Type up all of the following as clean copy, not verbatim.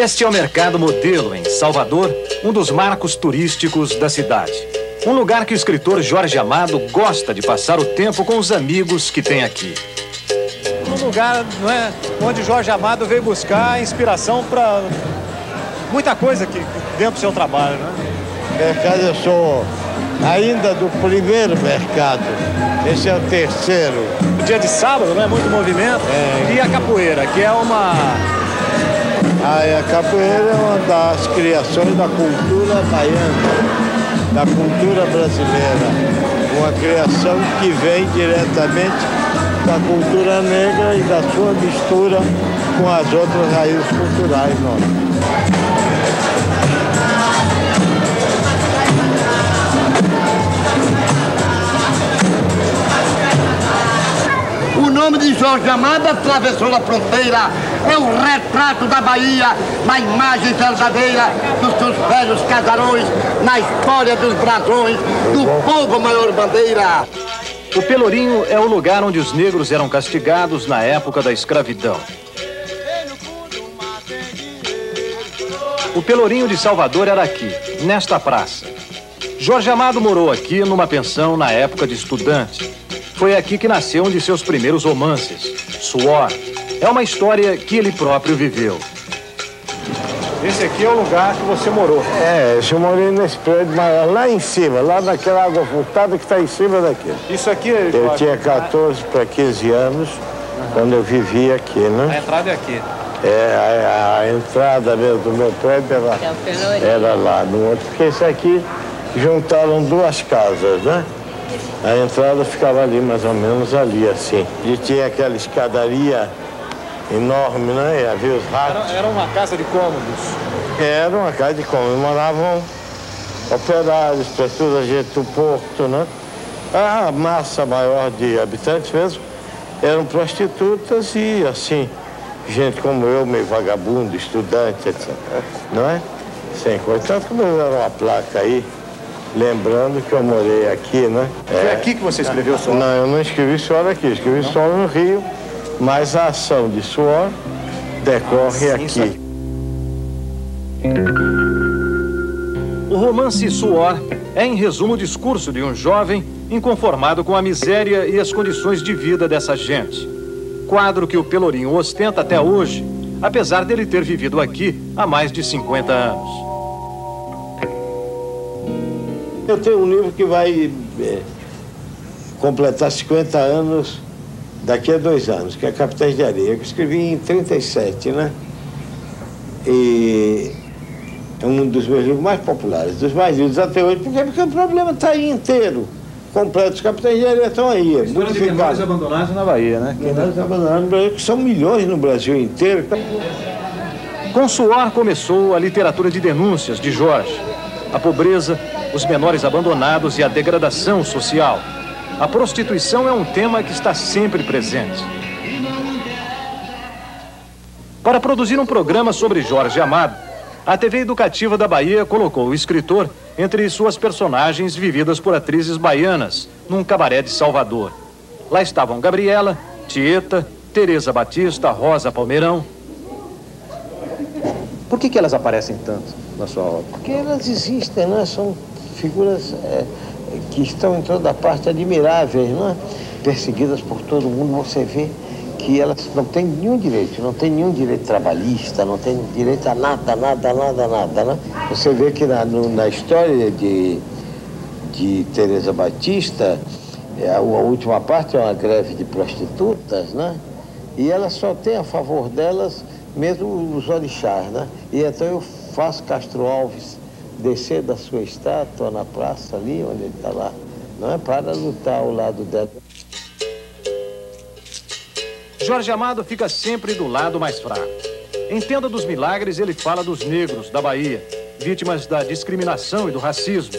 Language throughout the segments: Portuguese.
Este é o Mercado Modelo, em Salvador, um dos marcos turísticos da cidade. Um lugar que o escritor Jorge Amado gosta de passar o tempo com os amigos que tem aqui. Um lugar, não é, onde Jorge Amado veio buscar inspiração para muita coisa aqui dentro do seu trabalho, né? Mercado, eu sou ainda do primeiro mercado. Esse é o terceiro. O dia de sábado, né? Muito movimento. E a capoeira, que é uma... A capoeira é uma das criações da cultura baiana, da cultura brasileira. Uma criação que vem diretamente da cultura negra e da sua mistura com as outras raízes culturais nossas. O nome de Jorge Amado atravessou a fronteira, é o retrato da Bahia, na imagem verdadeira dos seus velhos casarões, na história dos brasões, do povo maior bandeira. O Pelourinho é o lugar onde os negros eram castigados na época da escravidão. O Pelourinho de Salvador era aqui, nesta praça. Jorge Amado morou aqui numa pensão na época de estudante. Foi aqui que nasceu um de seus primeiros romances, Suor. É uma história que ele próprio viveu. Esse aqui é o lugar que você morou? Eu morei nesse prédio maior, lá em cima, lá naquela água furtada que está em cima daqui. Isso aqui... Eu tinha 14 para 15 anos quando eu vivia aqui, né? A entrada é aqui. A entrada mesmo do meu prédio era lá no outro, porque esse aqui juntaram duas casas, né? A entrada ficava ali, mais ou menos ali, assim. E tinha aquela escadaria enorme, né? E havia os ratos. Era uma casa de cômodos? Era uma casa de cômodos. Moravam operários, pessoas da gente do porto, né? A massa maior de habitantes mesmo eram prostitutas e, assim, gente como eu, meio vagabundo, estudante, etc. Não é? Sem coisa. Tanto era uma placa aí, lembrando que eu morei aqui, né? Foi aqui que você escreveu Suor? Não, eu não escrevi Suor aqui, escrevi Suor no Rio, mas a ação de Suor decorre aqui. O romance Suor é, em resumo, o discurso de um jovem inconformado com a miséria e as condições de vida dessa gente. Quadro que o Pelourinho ostenta até hoje, apesar dele ter vivido aqui há mais de 50 anos. Eu tenho um livro que vai completar 50 anos daqui a 2 anos, que é Capitães de Areia, que eu escrevi em 37, né? E é um dos meus livros mais populares, dos mais lidos até hoje. Por quê? Porque o problema está aí inteiro, completo. Os Capitães de Areia estão aí. História de menores abandonados na Bahia, né? Menores abandonados no Brasil, que são milhões no Brasil inteiro. Com Suor começou a literatura de denúncias de Jorge. A pobreza, os menores abandonados e a degradação social. A prostituição é um tema que está sempre presente. Para produzir um programa sobre Jorge Amado, a TV Educativa da Bahia colocou o escritor entre suas personagens vividas por atrizes baianas, num cabaré de Salvador. Lá estavam Gabriela, Tieta, Tereza Batista, Rosa Palmeirão. Por que elas aparecem tanto na sua obra? Porque elas existem, né? São figuras que estão em toda parte, admiráveis, né? Perseguidas por todo mundo. Você vê que elas não têm nenhum direito trabalhista, não têm direito a nada, né? Você vê que na história de Tereza Batista, a última parte é uma greve de prostitutas, né? E ela só tem a favor delas mesmo os orixás, né? E então eu faço Castro Alves descer da sua estátua na praça ali, onde ele está lá, não é? Para lutar ao lado dela. Jorge Amado fica sempre do lado mais fraco. Em Tenda dos Milagres, ele fala dos negros da Bahia, vítimas da discriminação e do racismo.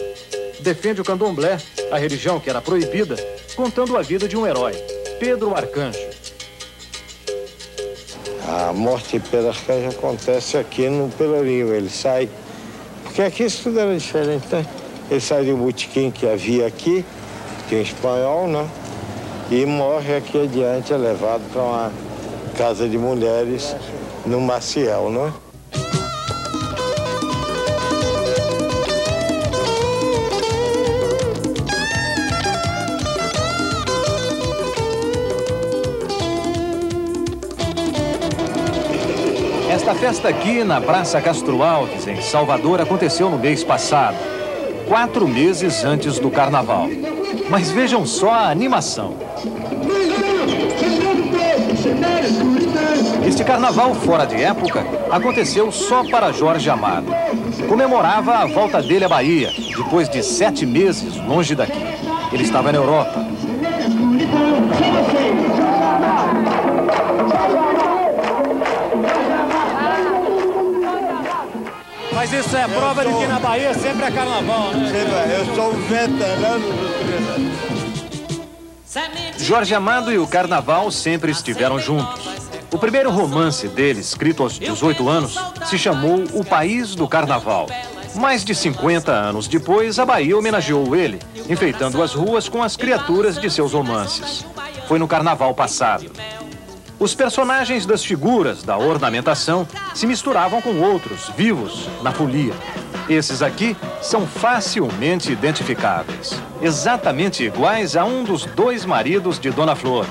Defende o candomblé, a religião que era proibida, contando a vida de um herói, Pedro Arcanjo. A morte de Pedro Arcanjo acontece aqui no Pelourinho. Ele sai, porque aqui isso tudo era diferente, né? Ele sai de um botequim que havia aqui, que é em espanhol, né? E morre aqui adiante, é levado para uma casa de mulheres no Maciel, não é? Esta festa aqui na Praça Castro Alves, em Salvador, aconteceu no mês passado, 4 meses antes do carnaval. Mas vejam só a animação. Este carnaval fora de época aconteceu só para Jorge Amado. Comemorava a volta dele à Bahia, depois de 7 meses longe daqui. Ele estava na Europa. Mas isso é prova de que na Bahia sempre é carnaval, né? Eu sou um veterano do Trinidad. Jorge Amado e o carnaval sempre estiveram juntos. O primeiro romance dele, escrito aos 18 anos, se chamou O País do Carnaval. Mais de 50 anos depois, a Bahia homenageou ele, enfeitando as ruas com as criaturas de seus romances. Foi no carnaval passado. Os personagens das figuras, da ornamentação, se misturavam com outros, vivos, na folia. Esses aqui são facilmente identificáveis. Exatamente iguais a um dos 2 maridos de Dona Flor.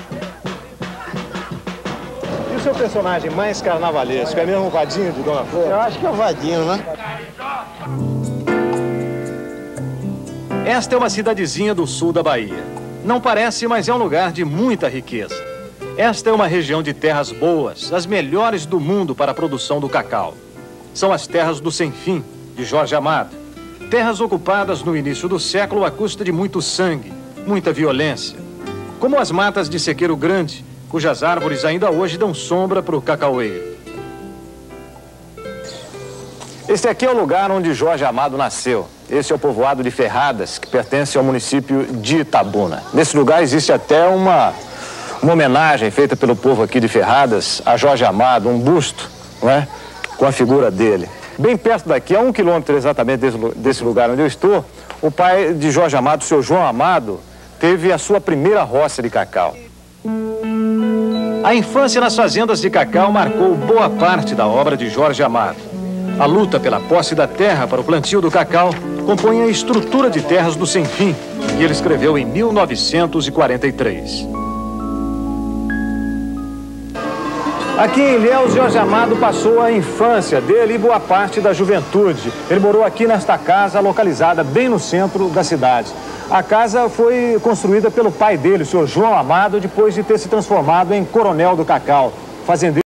E o seu personagem mais carnavalesco? É mesmo o Vadinho de Dona Flor? Eu acho que é o Vadinho, né? Esta é uma cidadezinha do sul da Bahia. Não parece, mas é um lugar de muita riqueza. Esta é uma região de terras boas, as melhores do mundo para a produção do cacau. São as terras do Sem Fim, de Jorge Amado. Terras ocupadas no início do século à custa de muito sangue, muita violência. Como as matas de Sequeiro Grande, cujas árvores ainda hoje dão sombra para o cacaueiro. Este aqui é o lugar onde Jorge Amado nasceu. Esse é o povoado de Ferradas, que pertence ao município de Itabuna. Nesse lugar existe até uma homenagem feita pelo povo aqui de Ferradas a Jorge Amado, um busto, não é? Com a figura dele. Bem perto daqui, a 1 quilômetro exatamente desse lugar onde eu estou, o pai de Jorge Amado, o seu João Amado, teve a sua primeira roça de cacau. A infância nas fazendas de cacau marcou boa parte da obra de Jorge Amado. A luta pela posse da terra para o plantio do cacau compõe a Estrutura de Terras do Sem Fim, que ele escreveu em 1943. Aqui em Ilhéus, Jorge Amado passou a infância dele e boa parte da juventude. Ele morou aqui nesta casa, localizada bem no centro da cidade. A casa foi construída pelo pai dele, o senhor João Amado, depois de ter se transformado em coronel do cacau, fazendeiro.